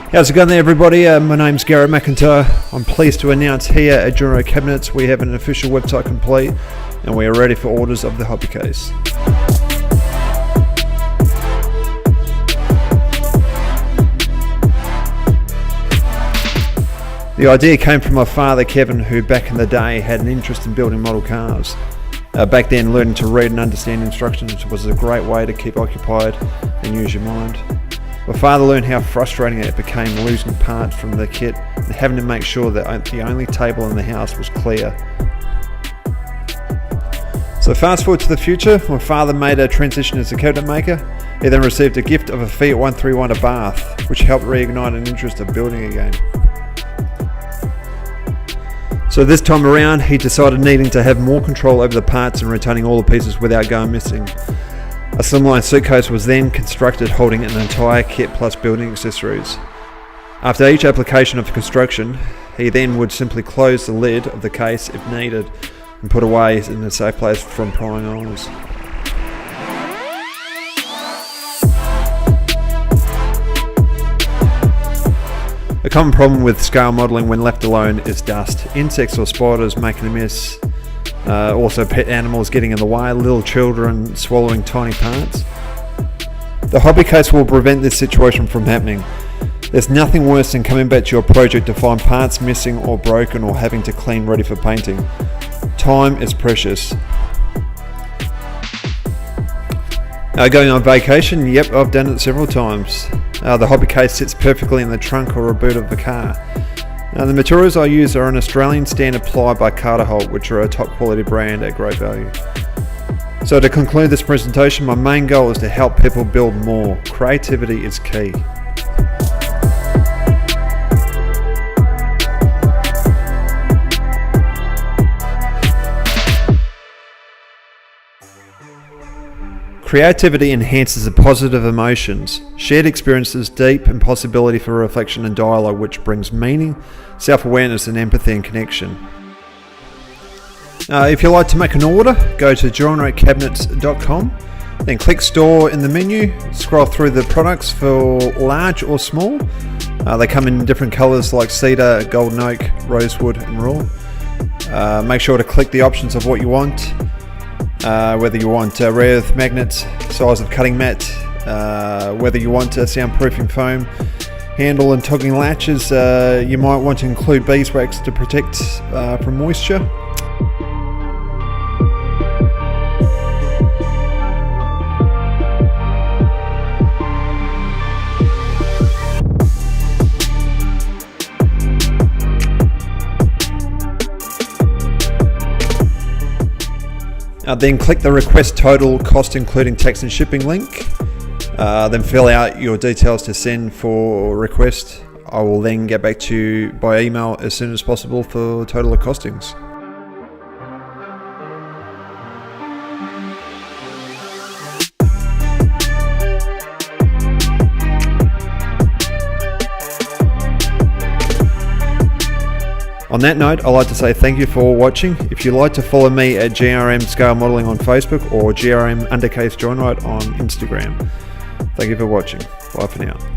How's it going there, everybody? My name's Garrett McIntyre. I'm pleased to announce here at Journo Cabinets we have an official website complete and we are ready for orders of the Hobbycase. The idea came from my father Kevin, who back in the day had an interest in building model cars. Back then, learning to read and understand instructions was a great way to keep occupied and use your mind. My father learned how frustrating it became losing parts from the kit and having to make sure that the only table in the house was clear. So fast forward to the future, my father made a transition as a cabinet maker. He then received a gift of a Fiat 131 Abarth, which helped reignite an interest of building again. So this time around, he decided needing to have more control over the parts and retaining all the pieces without going missing. A slimline suitcase was then constructed holding an entire kit plus building accessories. After each application of construction, he then would simply close the lid of the case if needed and put away in a safe place from prying eyes. A common problem with scale modelling when left alone is dust. Insects or spiders making a mess. Also pet animals getting in the way, little children swallowing tiny parts. The Hobbycase will prevent this situation from happening. There's nothing worse than coming back to your project to find parts missing or broken or having to clean ready for painting. Time is precious. Going on vacation? Yep, I've done it several times. The Hobbycase sits perfectly in the trunk or a boot of the car. The materials I use are an Australian standard ply by Carterholt, which are a top quality brand at great value. So to conclude this presentation, my main goal is to help people build more. Creativity is key. Creativity enhances the positive emotions, shared experiences, deep and possibility for reflection and dialogue, which brings meaning, self-awareness and empathy and connection. If you'd like to make an order, go to dinnertime, then click store in the menu, scroll through the products for large or small. They come in different colours like cedar, golden oak, rosewood and raw. Make sure to click the options of what you want. Whether you want rare earth magnets, size of cutting mat, whether you want soundproofing foam, handle and toggling latches, you might want to include beeswax to protect from moisture. Then click the request total cost including tax and shipping link. Then fill out your details to send for request. I will then get back to you by email as soon as possible for total costings. On that note, I'd like to say thank you for watching. If you'd like to follow me at GRM Scale Modelling on Facebook or GRM Undercase Joinride on Instagram. Thank you for watching. Bye for now.